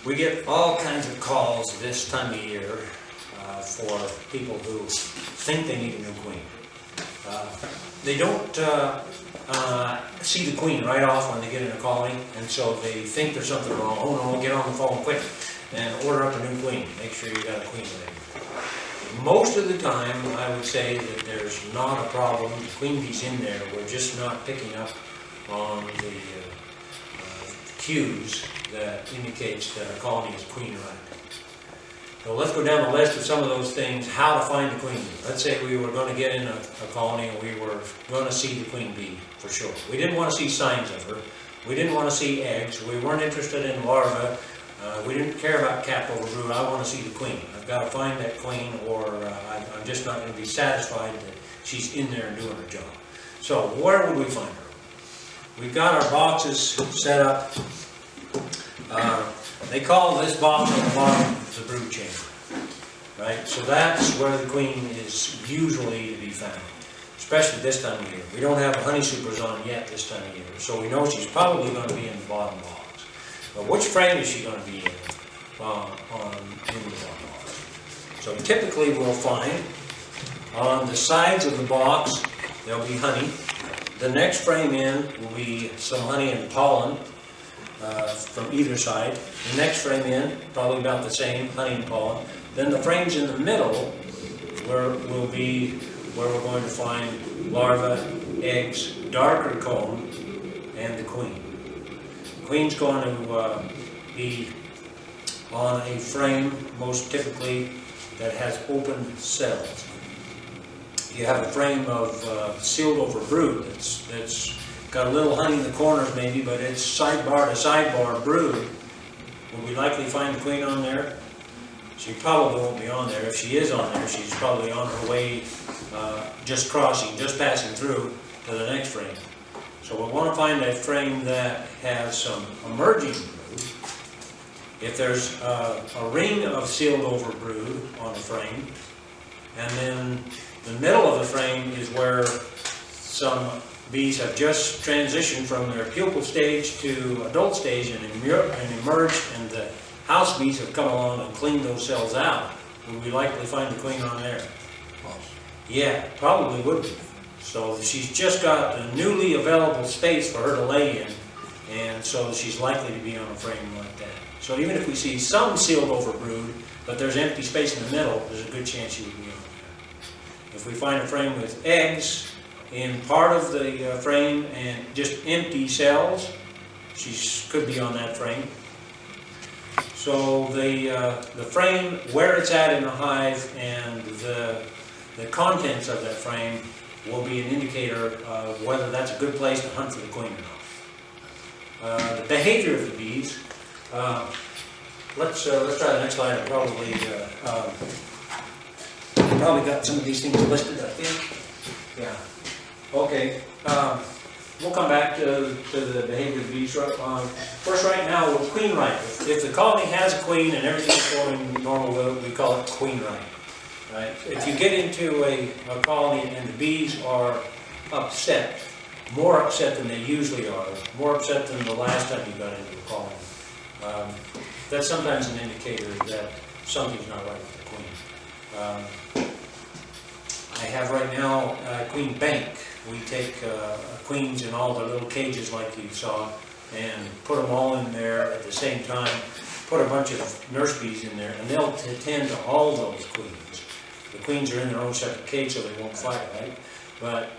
We get all kinds of calls this time of year for people who think they need a new queen. They don't see the queen right off when they get in a colony, and so they think there's something wrong. Oh no, get on the phone quick and order up a new queen. Make sure you got a queen ready. Most of the time, I would say that there's not a problem. The queen bee's in there. We're just not picking up on the cues that indicates that a colony is queen right. So let's go down the list of some of those things, how to find the queen bee. Let's say we were going to get in a colony and we were going to see the queen bee for sure. We didn't want to see signs of her. We didn't want to see eggs. We weren't interested in larvae. We didn't care about capover brood. I want to see the queen. I've got to find that queen, or I'm just not going to be satisfied that she's in there and doing her job. So where would we find her? We've got our boxes set up. They call this box on the bottom the brood chamber, right? So that's where the queen is usually to be found, especially this time of year. We don't have honey supers on yet this time of year, so we know she's probably going to be in the bottom box. But which frame is she going to be in the bottom box? So typically we'll find on the sides of the box there'll be honey. The next frame in will be some honey and pollen from either side. The next frame in, probably about the same, honey and pollen. Then the frames in the middle will be where we're going to find larvae, eggs, darker comb, and the queen. The queen's going to be on a frame, most typically, that has open cells. You have a frame of sealed over brood that's got a little honey in the corners maybe, but it's sidebar to sidebar brood. Will we likely find the queen on there? She probably won't be on there. If she is on there, she's probably on her way, just passing through to the next frame. So we want to find that frame that has some emerging brood. If there's a ring of sealed over brood on the frame, and then the middle of the frame is where some bees have just transitioned from their pupal stage to adult stage and emerged, and the house bees have come along and cleaned those cells out. Would we likely find the queen on there? Yeah, probably would be. So she's just got a newly available space for her to lay in, and so she's likely to be on a frame like that. So even if we see some sealed over brood, but there's empty space in the middle, there's a good chance she would be on there. If we find a frame with eggs in part of the frame and just empty cells, she could be on that frame. So the frame, where it's at in the hive, and the contents of that frame will be an indicator of whether that's a good place to hunt for the queen or not. The behavior of the bees. Let's try the next slide. I probably got some of these things listed, I think. Yeah. Okay. We'll come back to the behavior of the bees. First, right now, with queen right. If the colony has a queen and everything's going normal, we call it queen right. Right? If you get into a colony and the bees are upset, more upset than they usually are, more upset than the last time you got into a colony, that's sometimes an indicator that something's not right with the queen. I have right now a queen bank. We take queens in all the little cages like you saw and put them all in there at the same time, put a bunch of nurse bees in there, and they'll tend to all those queens. The queens are in their own separate cage so they won't fight, right? But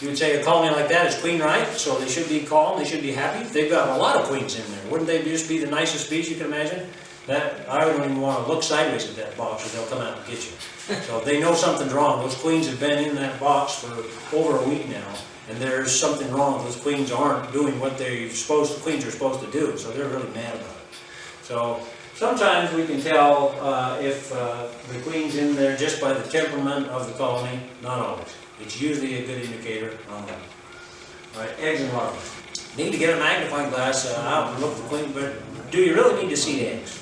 you would say a colony like that is queen right, so they should be calm, they should be happy. They've got a lot of queens in there. Wouldn't they just be the nicest bees you can imagine? I don't even want to look sideways at that box or they'll come out and get you. So they know something's wrong. Those queens have been in that box for over a week now, and there's something wrong. Those queens aren't doing what the queens are supposed to do, so they're really mad about it. So sometimes we can tell if the queen's in there just by the temperament of the colony. Not always. It's usually a good indicator. All right, eggs and larvae. Need to get a magnifying glass out and look for the queen, but do you really need to see the eggs?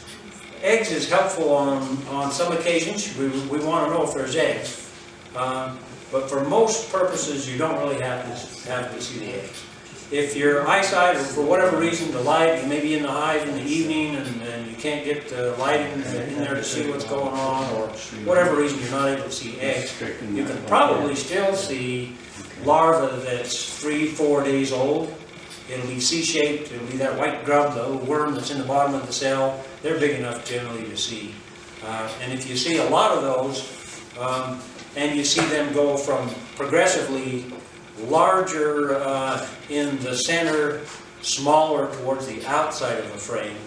Eggs is helpful on some occasions. We want to know if there's eggs. But for most purposes, you don't really have to see the eggs. if your eyesight, or for whatever reason, the light, you may be in the hive in the evening and you can't get the light in there to see what's going on, or whatever reason you're not able to see eggs, you can probably still see larvae that's 3-4 days old. It'll be C-shaped, it'll be that white grub, the little worm that's in the bottom of the cell. They're big enough generally to see. And if you see a lot of those, and you see them go from progressively larger in the center, smaller towards the outside of the frame,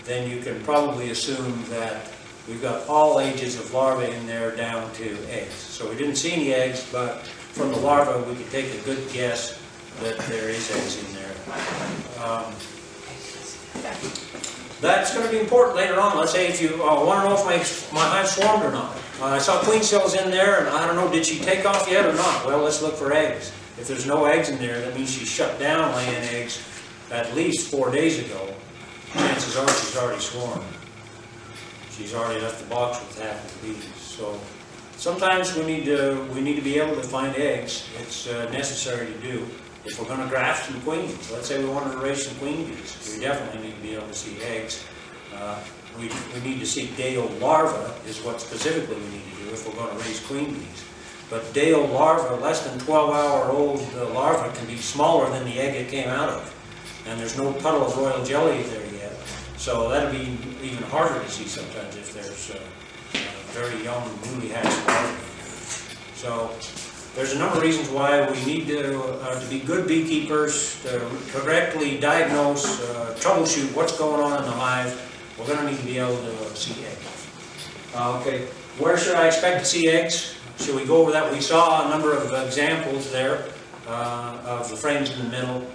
then you can probably assume that we've got all ages of larvae in there down to eggs. So we didn't see any eggs, but from the larvae we could take a good guess that there is eggs in there. That's going to be important later on. Let's say if you want to know if my hive swarmed or not. I saw queen cells in there, and I don't know, did she take off yet or not? Well, let's look for eggs. If there's no eggs in there, that means she shut down laying eggs at least 4 days ago. Chances are she's already swarmed. She's already left the box with half of the bees. So sometimes we need to be able to find eggs. It's necessary to do. If we're going to graft some queens, let's say we wanted to raise some queen bees, we definitely need to be able to see eggs. We need to see day-old larvae is what specifically we need to do if we're going to raise queen bees. But day-old larvae, less than 12-hour-old larvae, can be smaller than the egg it came out of. And there's no puddle of royal jelly there yet. So that'll be even harder to see sometimes if there's very young, newly hatched larvae. So there's a number of reasons why we need to be good beekeepers, to correctly diagnose, troubleshoot what's going on in the hive. We're going to need to be able to see eggs. Okay, where should I expect to see eggs? Should we go over that? We saw a number of examples there of the frames in the middle.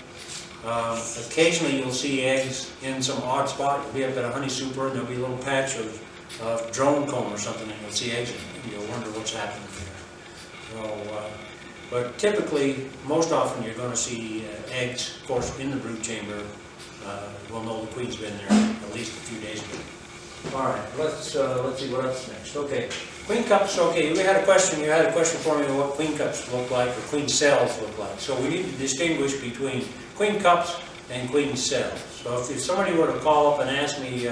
Occasionally you'll see eggs in some odd spot. You'll be up at a honey super and there'll be a little patch of drone comb or something and you'll see eggs in it. And you'll wonder what's happening there. So, but typically, most often you're going to see eggs, of course, in the brood chamber. We'll know the queen's been there at least a few days ago. All right, let's see what else next. Okay, queen cups. Okay, you had a question for me on what queen cups look like or queen cells look like. So we need to distinguish between queen cups and queen cells. So if somebody were to call up and ask me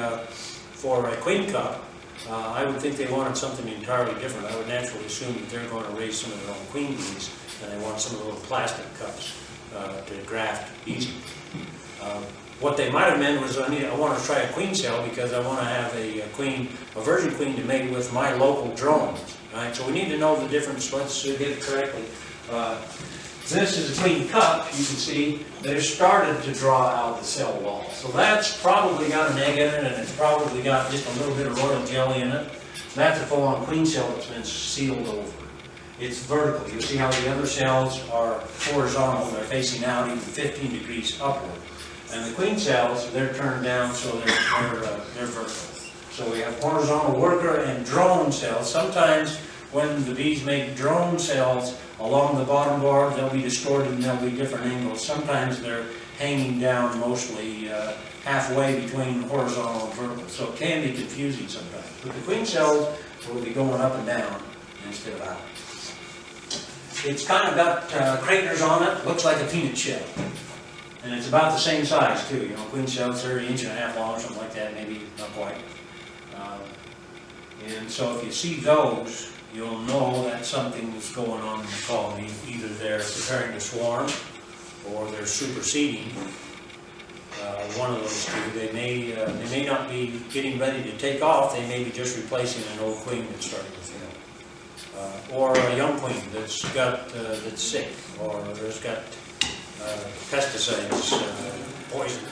for a queen cup, I would think they wanted something entirely different. I would naturally assume that they're going to raise some of their own queen bees, and they want some of the little plastic cups to graft bees. What they might have meant was, I want to try a queen cell because I want to have a virgin queen to mate with my local drones. Right? So we need to know the difference. Let's get it correctly. This is a queen cup. You can see that it started to draw out the cell wall. So that's probably got an egg in it, and it's probably got just a little bit of royal jelly in it. That's a full-on queen cell that's been sealed over. It's vertical. You see how the other cells are horizontal. They're facing out even 15 degrees upward. And the queen cells, they're turned down so they're vertical. So we have horizontal worker and drone cells. Sometimes when the bees make drone cells along the bottom bar, they'll be distorted and there'll be different angles. Sometimes they're hanging down mostly halfway between horizontal and vertical. So it can be confusing sometimes. But the queen cells will be going up and down instead of out. It's kind of got craters on it. Looks like a peanut shell. And it's about the same size too. You know, queen cells are 1.5 inches long, something like that, maybe not quite. And so if you see those, you'll know that something's going on in the colony. Either they're preparing to swarm, or they're superseding. One of those two. They may not be getting ready to take off. They may be just replacing an old queen that's starting to fail, or a young queen that's sick, or there's got pesticides, poison.